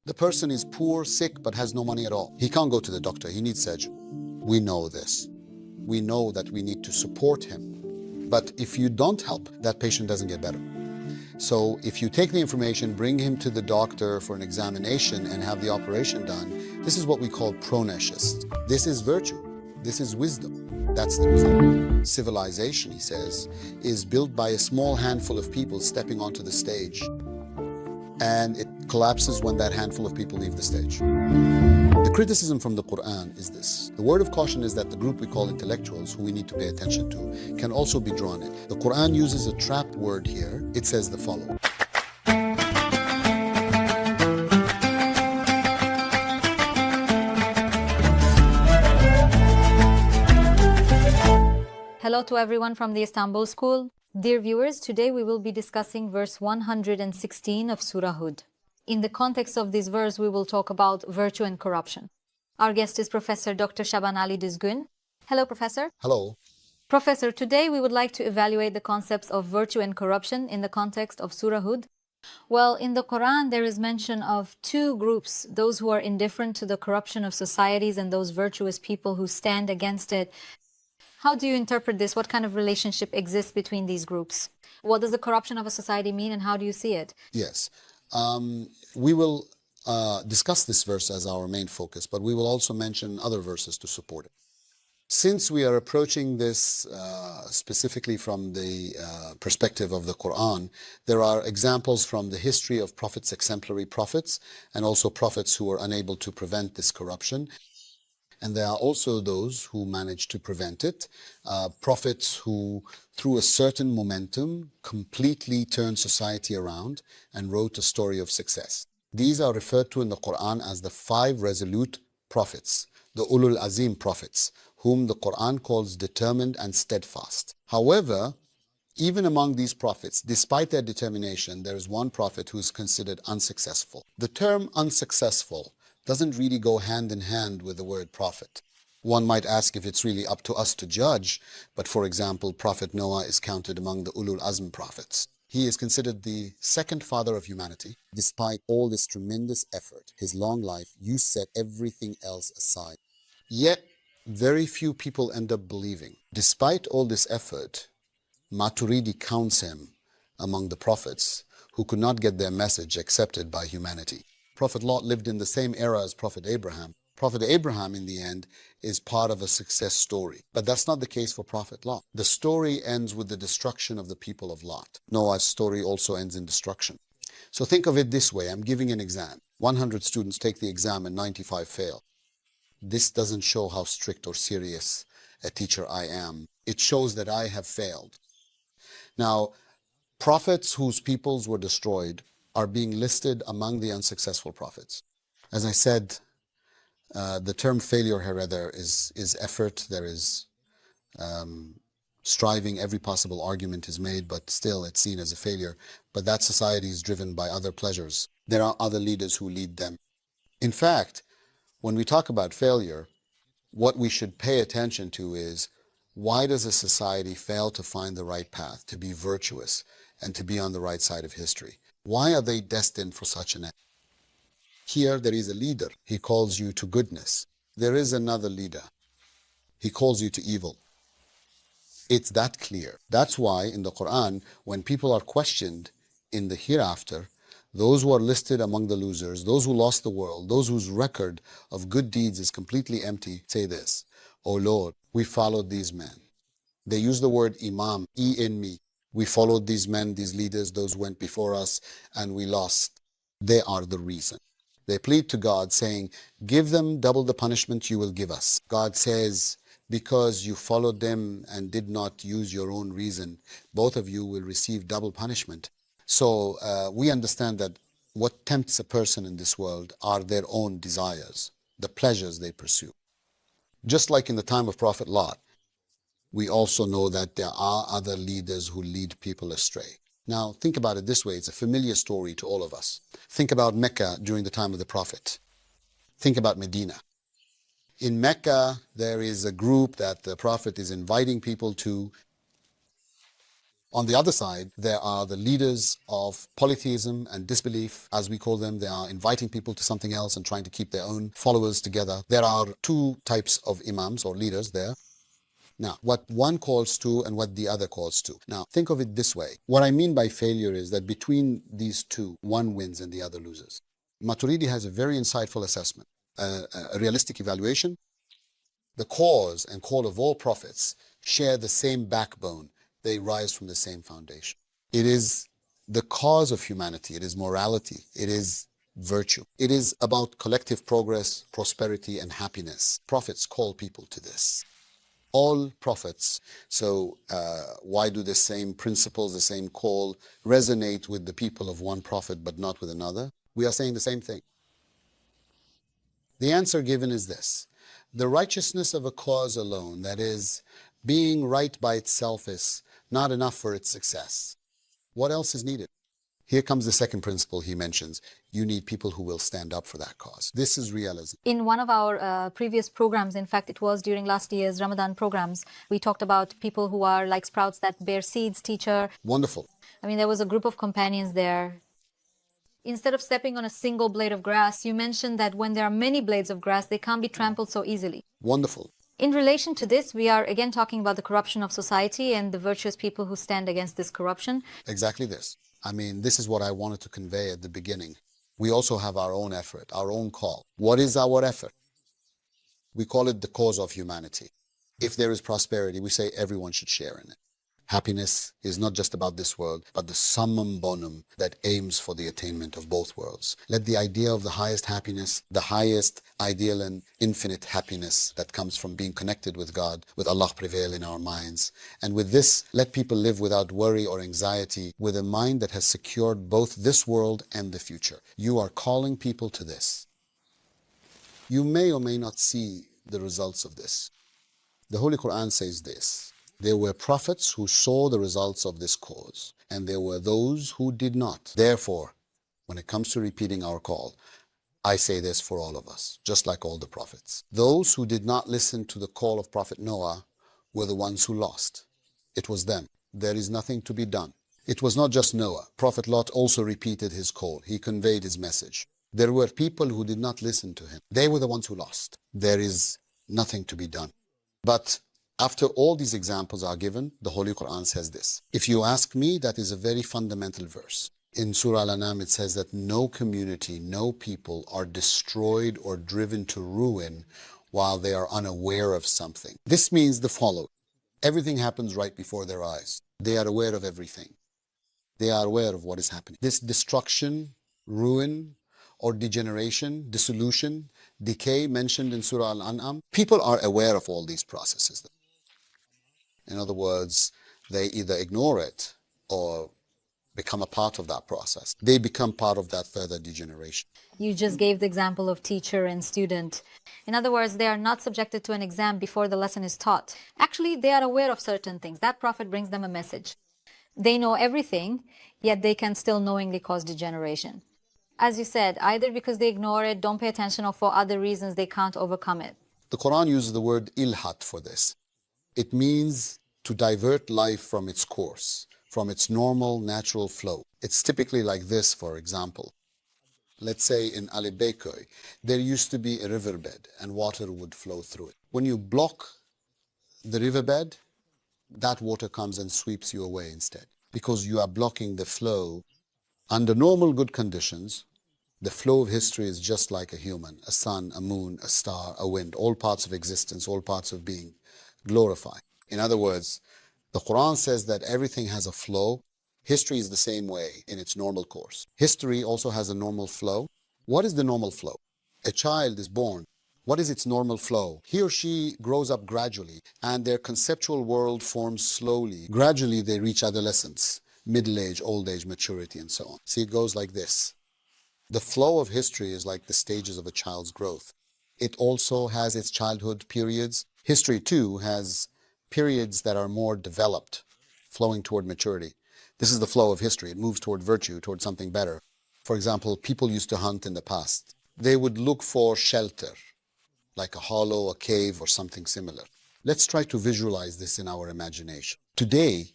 The person is poor, sick, but has no money at all. He can't go to the doctor. He needs surgery. We know this. We know that we need to support him. But if you don't help, that patient doesn't get better. So if you take the information, bring him to the doctor for an examination and have the operation done, this is what we call pronecious. This is virtue. This is wisdom. That's the result. Civilization, he says, is built by a small handful of people stepping onto the stage. And it collapses when that handful of people leave the stage. The criticism from the Quran is this. The word of caution is that the group we call intellectuals, who we need to pay attention to, can also be drawn in. The Quran uses a trap word here. It says the following. Hello to everyone from the Istanbul School. Dear viewers, today we will be discussing verse 116 of Surah Hud. In the context of this verse, we will talk about virtue and corruption. Our guest is Professor Dr. Şaban Ali Düzgün. Hello, Professor. Hello. Professor, today we would like to evaluate the concepts of virtue and corruption in the context of Surah Hud. Well, in the Quran, there is mention of two groups, those who are indifferent to the corruption of societies and those virtuous people who stand against it. How do you interpret this? What kind of relationship exists between these groups? What does the corruption of a society mean and how do you see it? Yes. We will discuss this verse as our main focus, but we will also mention other verses to support it. Since we are approaching this specifically from the perspective of the Quran, there are examples from the history of prophets, exemplary prophets, and also prophets who were unable to prevent this corruption. And there are also those who managed to prevent it, prophets who, through a certain momentum, completely turned society around and wrote a story of success. These are referred to in the Quran as the 5 resolute prophets, the Ulul Azim prophets, whom the Quran calls determined and steadfast. However, even among these prophets, despite their determination, there is one prophet who is considered unsuccessful. The term unsuccessful doesn't really go hand in hand with the word prophet. One might ask if it's really up to us to judge, but for example, Prophet Noah is counted among the Ulul Azm prophets. He is considered the second father of humanity. Despite all this tremendous effort, his long life, you set everything else aside. Yet, very few people end up believing. Despite all this effort, Maturidi counts him among the prophets who could not get their message accepted by humanity. Prophet Lot lived in the same era as Prophet Abraham. Prophet Abraham, in the end, is part of a success story. But that's not the case for Prophet Lot. The story ends with the destruction of the people of Lot. Noah's story also ends in destruction. So think of it this way. I'm giving an exam. 100 students take the exam and 95 fail. This doesn't show how strict or serious a teacher I am. It shows that I have failed. Now, prophets whose peoples were destroyed are being listed among the unsuccessful prophets. As I said, the term failure here rather is effort. There is striving. Every possible argument is made, but still it's seen as a failure. But that society is driven by other pleasures. There are other leaders who lead them. In fact, when we talk about failure, what we should pay attention to is, why does a society fail to find the right path, to be virtuous, and to be on the right side of history? Why are they destined for such an end? Here there is a leader. He calls you to goodness. There is another leader. He calls you to evil. It's that clear. That's why in the Quran, when people are questioned in the hereafter, those who are listed among the losers, those who lost the world, those whose record of good deeds is completely empty, say this: "O Lord, we followed these men." They use the word imam, E in me. We followed these men, these leaders, those who went before us, and we lost. They are the reason. They plead to God saying, give them double the punishment you will give us. God says, because you followed them and did not use your own reason, both of you will receive double punishment. So we understand that what tempts a person in this world are their own desires, the pleasures they pursue. Just like in the time of Prophet Lot, we also know that there are other leaders who lead people astray. Now, think about it this way. It's a familiar story to all of us. Think about Mecca during the time of the Prophet. Think about Medina. In Mecca, there is a group that the Prophet is inviting people to. On the other side, there are the leaders of polytheism and disbelief, as we call them. They are inviting people to something else and trying to keep their own followers together. There are two types of imams or leaders there. Now, what one calls to and what the other calls to. Now, think of it this way. What I mean by failure is that between these two, one wins and the other loses. Maturidi has a very insightful assessment, a realistic evaluation. The cause and call of all prophets share the same backbone. They rise from the same foundation. It is the cause of humanity. It is morality. It is virtue. It is about collective progress, prosperity, and happiness. Prophets call people to this. All prophets. So why do the same principles, the same call resonate with the people of one prophet but not with another? We are saying the same thing. The answer given is this. The righteousness of a cause alone, that is, being right by itself, is not enough for its success. What else is needed? Here comes the second principle he mentions. You need people who will stand up for that cause. This is realism. In one of our previous programs, in fact, it was during last year's Ramadan programs, we talked about people who are like sprouts that bear seeds, teacher. Wonderful. I mean, there was a group of companions there. Instead of stepping on a single blade of grass, you mentioned that when there are many blades of grass, they can't be trampled so easily. Wonderful. In relation to this, we are again talking about the corruption of society and the virtuous people who stand against this corruption. Exactly this. I mean, this is what I wanted to convey at the beginning. We also have our own effort, our own call. What is our effort? We call it the cause of humanity. If there is prosperity, we say everyone should share in it. Happiness is not just about this world, but the summum bonum that aims for the attainment of both worlds. Let the idea of the highest happiness, the highest ideal and infinite happiness that comes from being connected with God, with Allah, prevail in our minds. And with this, let people live without worry or anxiety, with a mind that has secured both this world and the future. You are calling people to this. You may or may not see the results of this. The Holy Quran says this. There were prophets who saw the results of this cause, and there were those who did not. Therefore, when it comes to repeating our call, I say this for all of us, just like all the prophets. Those who did not listen to the call of Prophet Noah were the ones who lost. It was them. There is nothing to be done. It was not just Noah. Prophet Lot also repeated his call. He conveyed his message. There were people who did not listen to him. They were the ones who lost. There is nothing to be done. But after all these examples are given, the Holy Quran says this. If you ask me, that is a very fundamental verse. In Surah Al-An'am, it says that no community, no people are destroyed or driven to ruin while they are unaware of something. This means the following. Everything happens right before their eyes. They are aware of everything. They are aware of what is happening. This destruction, ruin, or degeneration, dissolution, decay mentioned in Surah Al-An'am, people are aware of all these processes. In other words, they either ignore it or become a part of that process. They become part of that further degeneration. You just gave the example of teacher and student. In other words, they are not subjected to an exam before the lesson is taught. Actually, they are aware of certain things. That prophet brings them a message. They know everything, yet they can still knowingly cause degeneration. As you said, either because they ignore it, don't pay attention, or for other reasons they can't overcome it. The Quran uses the word ilhat for this. It means to divert life from its course, from its normal, natural flow. It's typically like this, for example. Let's say in Ali Bekoy, there used to be a riverbed and water would flow through it. When you block the riverbed, that water comes and sweeps you away instead, because you are blocking the flow. Under normal good conditions, the flow of history is just like a human, a sun, a moon, a star, a wind, all parts of existence, all parts of being glorified. In other words, the Quran says that everything has a flow. History is the same way in its normal course. History also has a normal flow. What is the normal flow? A child is born. What is its normal flow? He or she grows up gradually, and their conceptual world forms slowly. Gradually, they reach adolescence, middle age, old age, maturity, and so on. See, it goes like this. The flow of history is like the stages of a child's growth. It also has its childhood periods. History, too, has periods that are more developed, flowing toward maturity. This is the flow of history. It moves toward virtue, toward something better. For example, people used to hunt in the past. They would look for shelter, like a hollow, a cave, or something similar. Let's try to visualize this in our imagination. Today,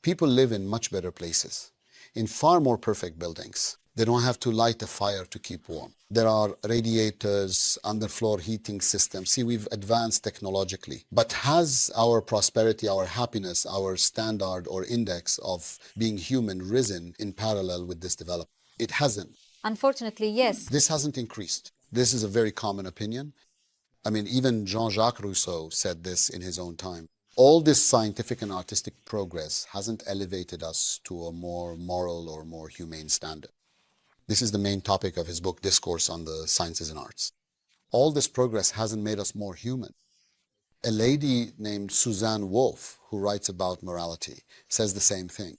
People live in much better places, in far more perfect buildings. They don't have to light a fire to keep warm. There are radiators, underfloor heating systems. See, we've advanced technologically. But has our prosperity, our happiness, our standard or index of being human risen in parallel with this development? It hasn't. Unfortunately, yes. This hasn't increased. This is a very common opinion. I mean, even Jean-Jacques Rousseau said this in his own time. All this scientific and artistic progress hasn't elevated us to a more moral or more humane standard. This is the main topic of his book, Discourse on the Sciences and Arts. All this progress hasn't made us more human. A lady named Suzanne Wolf, who writes about morality, says the same thing.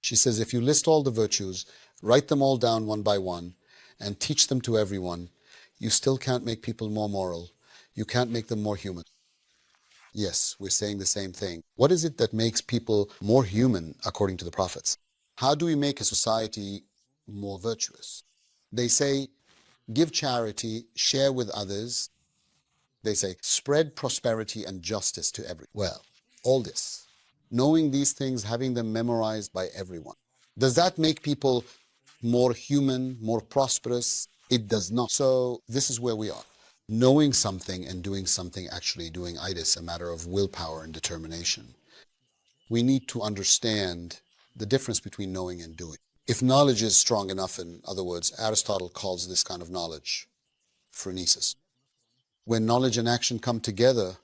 She says, if you list all the virtues, write them all down one by one, and teach them to everyone, you still can't make people more moral. You can't make them more human. Yes, we're saying the same thing. What is it that makes people more human according to the prophets? How do we make a society more virtuous? They say, give charity, share with others. They say, spread prosperity and justice to everyone. Well, all this, knowing these things, having them memorized by everyone. Does that make people more human, more prosperous? It does not. So this is where we are. Knowing something and doing something, actually doing it is a matter of willpower and determination. We need to understand the difference between knowing and doing. If knowledge is strong enough, in other words, Aristotle calls this kind of knowledge phronesis. When knowledge and action come together,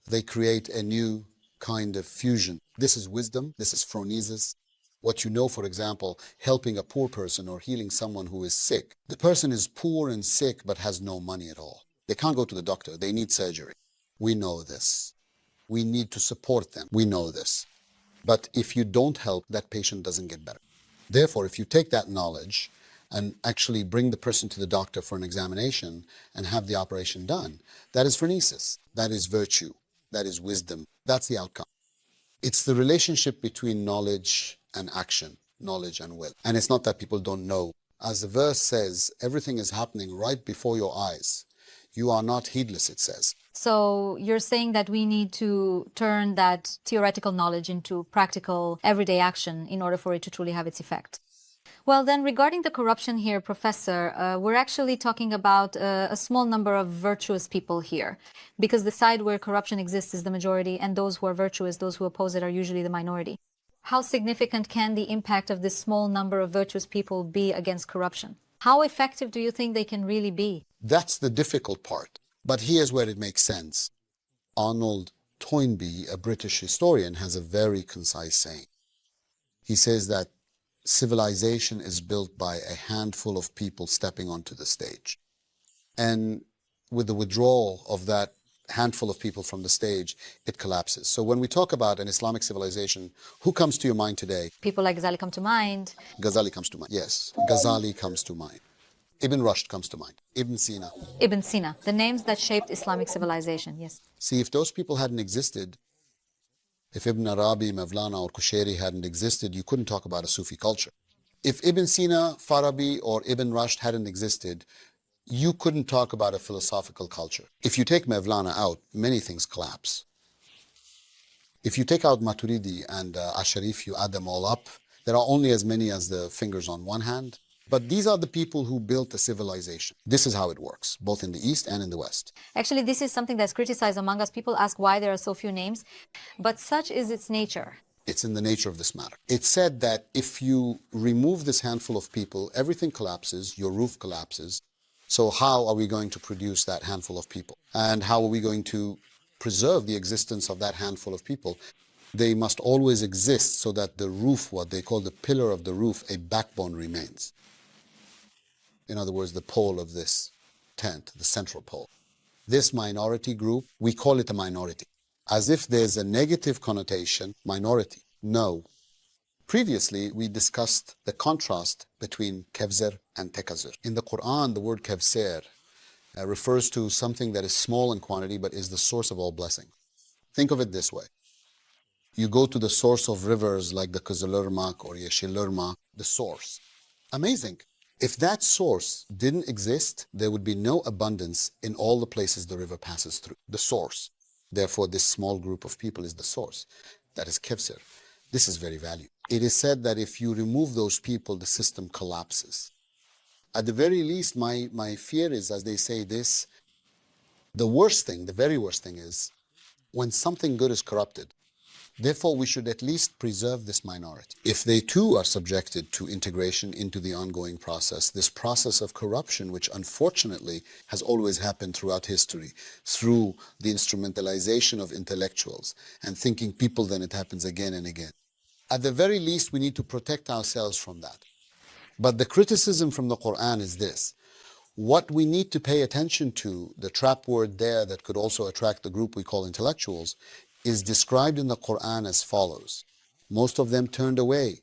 they create a new kind of fusion. This is wisdom, this is phronesis. What you know, for example, helping a poor person or healing someone who is sick. The person is poor and sick but has no money at all. They can't go to the doctor, they need surgery. We know this. We need to support them. We know this. But if you don't help, that patient doesn't get better. Therefore, if you take that knowledge and actually bring the person to the doctor for an examination and have the operation done, that is phronesis. That is virtue. That is wisdom. That's the outcome. It's the relationship between knowledge and action, knowledge and will. And it's not that people don't know. As the verse says, everything is happening right before your eyes. You are not heedless, it says. So you're saying that we need to turn that theoretical knowledge into practical, everyday action in order for it to truly have its effect. Well, then, regarding the corruption here, Professor, we're actually talking about a small number of virtuous people here, because the side where corruption exists is the majority, and those who are virtuous, those who oppose it, are usually the minority. How significant can the impact of this small number of virtuous people be against corruption? How effective do you think they can really be? That's the difficult part. But here's where it makes sense. Arnold Toynbee, a British historian, has a very concise saying. He says that civilization is built by a handful of people stepping onto the stage. And with the withdrawal of that handful of people from the stage, it collapses. So when we talk about an Islamic civilization, who comes to your mind today? People like Ghazali come to mind. Ghazali comes to mind. Yes, Ghazali comes to mind. Ibn Rushd comes to mind. Ibn Sina. Ibn Sina, the names that shaped Islamic civilization, yes. See, if those people hadn't existed, if Ibn Arabi, Mevlana, or Kushairi hadn't existed, you couldn't talk about a Sufi culture. If Ibn Sina, Farabi, or Ibn Rushd hadn't existed, you couldn't talk about a philosophical culture. If you take Mevlana out, many things collapse. If you take out Maturidi and Asharif, you add them all up, there are only as many as the fingers on one hand. But these are the people who built the civilization. This is how it works, both in the East and in the West. Actually, this is something that's criticized among us. People ask why there are so few names, but such is its nature. It's in the nature of this matter. It's said that if you remove this handful of people, everything collapses, your roof collapses. So how are we going to produce that handful of people? And how are we going to preserve the existence of that handful of people? They must always exist so that the roof, what they call the pillar of the roof, a backbone remains. In other words, the pole of this tent, the central pole. This minority group, we call it a minority. As if there's a negative connotation, minority. No. Previously, we discussed the contrast between kevzer and tekazur. In the Quran, the word kevser refers to something that is small in quantity but is the source of all blessing. Think of it this way. You go to the source of rivers like the Kızılırmak or Yeşilırmak, the source. Amazing. If that source didn't exist, there would be no abundance in all the places the river passes through. The source. Therefore, this small group of people is the source. That is kevser. This is very valuable. It is said that if you remove those people, the system collapses. At the very least, my fear is, as they say this, the worst thing, the very worst thing is when something good is corrupted. Therefore, we should at least preserve this minority. If they too are subjected to integration into the ongoing process, this process of corruption, which unfortunately has always happened throughout history, through the instrumentalization of intellectuals and thinking people, then it happens again and again. At the very least, we need to protect ourselves from that. But the criticism from the Quran is this. What we need to pay attention to, the trap word there that could also attract the group we call intellectuals, is described in the Quran as follows. Most of them turned away,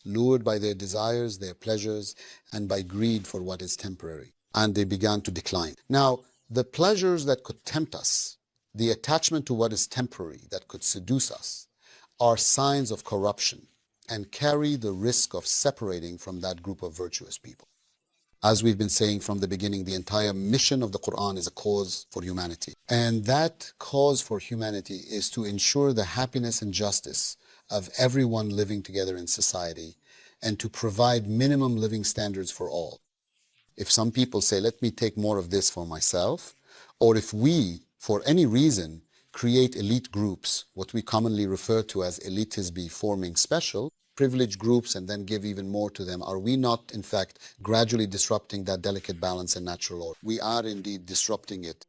lured by their desires, their pleasures, and by greed for what is temporary. And they began to decline. Now, the pleasures that could tempt us, the attachment to what is temporary that could seduce us, are signs of corruption and carry the risk of separating from that group of virtuous people. As we've been saying from the beginning, the entire mission of the Quran is a cause for humanity. And that cause for humanity is to ensure the happiness and justice of everyone living together in society and to provide minimum living standards for all. If some people say, let me take more of this for myself, or if we, for any reason, create elite groups, what we commonly refer to as elitism, forming special, privileged groups and then give even more to them, are we not, in fact, gradually disrupting that delicate balance and natural order? We are indeed disrupting it.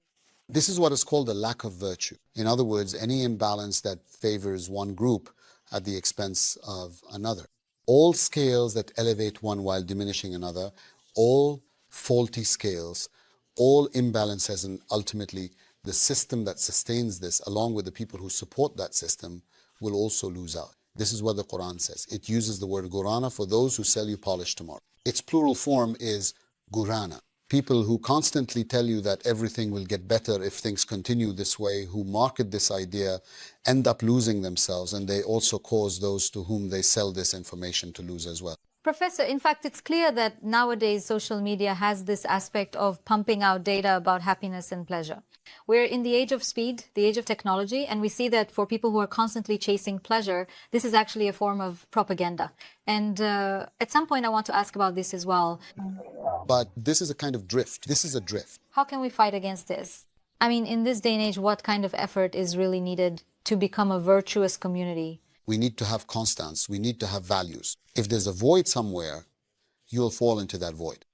This is what is called a lack of virtue. In other words, any imbalance that favors one group at the expense of another. All scales that elevate one while diminishing another, all faulty scales, all imbalances, and ultimately the system that sustains this, along with the people who support that system, will also lose out. This is what the Quran says. It uses the word gurana for those who sell you polish tomorrow. Its plural form is gurana. People who constantly tell you that everything will get better if things continue this way, who market this idea, end up losing themselves, and they also cause those to whom they sell this information to lose as well. Professor, in fact, it's clear that nowadays social media has this aspect of pumping out data about happiness and pleasure. We're in the age of speed, the age of technology, and we see that for people who are constantly chasing pleasure, this is actually a form of propaganda. And at some point, I want to ask about this as well. But this is a kind of drift. This is a drift. How can we fight against this? I mean, in this day and age, what kind of effort is really needed to become a virtuous community? We need to have constance. We need to have values. If there's a void somewhere, you'll fall into that void.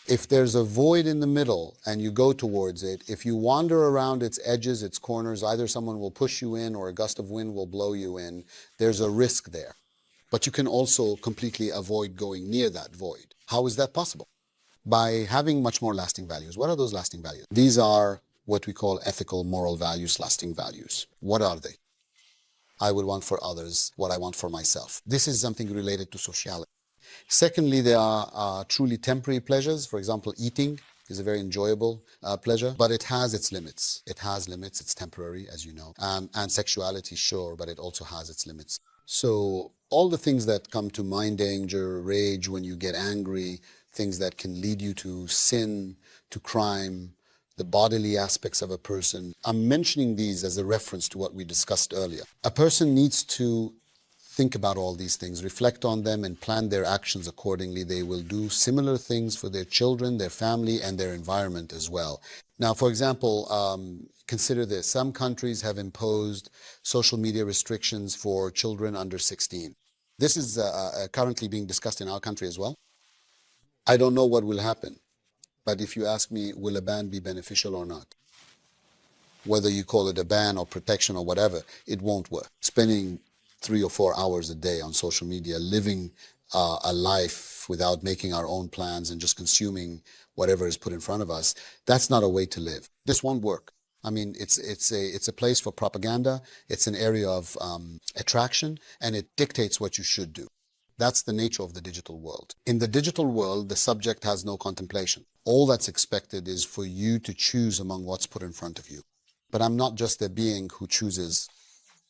If there's a void in the middle and you go towards it, if you wander around its edges, its corners, either someone will push you in or a gust of wind will blow you in. There's a risk there. But you can also completely avoid going near that void. How is that possible? By having much more lasting values. What are those lasting values? These are what we call ethical, moral values, lasting values. What are they? I will want for others what I want for myself. This is something related to sociality. Secondly, there are truly temporary pleasures. For example, eating is a very enjoyable pleasure, but it has its limits. It has limits. It's temporary, as you know. And sexuality, sure, but it also has its limits. So all the things that come to mind danger, rage, when you get angry, things that can lead you to sin, to crime, the bodily aspects of a person. I'm mentioning these as a reference to what we discussed earlier. A person needs to think about all these things, reflect on them, and plan their actions accordingly. They will do similar things for their children, their family, and their environment as well. Now, for example, consider this. Some countries have imposed social media restrictions for children under 16. This is currently being discussed in our country as well. I don't know what will happen, but if you ask me, will a ban be beneficial or not? Whether you call it a ban or protection or whatever, it won't work. Spending 3 or 4 hours a day on social media, living a life without making our own plans and just consuming whatever is put in front of us, that's not a way to live. This won't work. I mean, it's a place for propaganda. It's an area of attraction, and it dictates what you should do. That's the nature of the digital world. In the digital world, the subject has no contemplation. All that's expected is for you to choose among what's put in front of you. But I'm not just a being who chooses.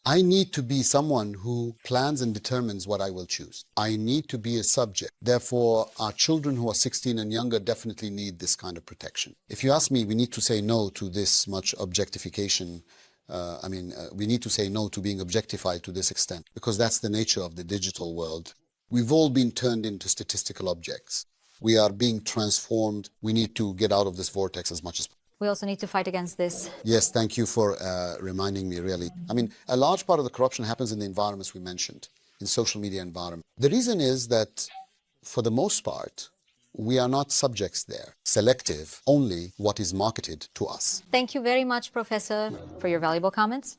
I need to be someone who plans and determines what I will choose. I need to be a subject. Therefore, our children who are 16 and younger definitely need this kind of protection. If you ask me, we need to say no to this much objectification We need to say no to being objectified to this extent, because that's the nature of the digital world. We've all been turned into statistical objects. We are being transformed. We need to get out of this vortex as much as possible. We also need to fight against this. Yes, thank you for reminding me, really. A large part of the corruption happens in the environments we mentioned, in social media environment. The reason is that, for the most part, we are not subjects there, selective only what is marketed to us. Thank you very much, Professor, for your valuable comments.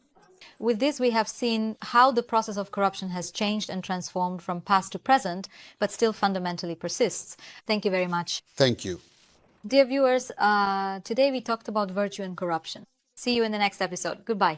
With this, we have seen how the process of corruption has changed and transformed from past to present, but still fundamentally persists. Thank you very much. Thank you. Dear viewers, today we talked about virtue and corruption. See you in the next episode. Goodbye.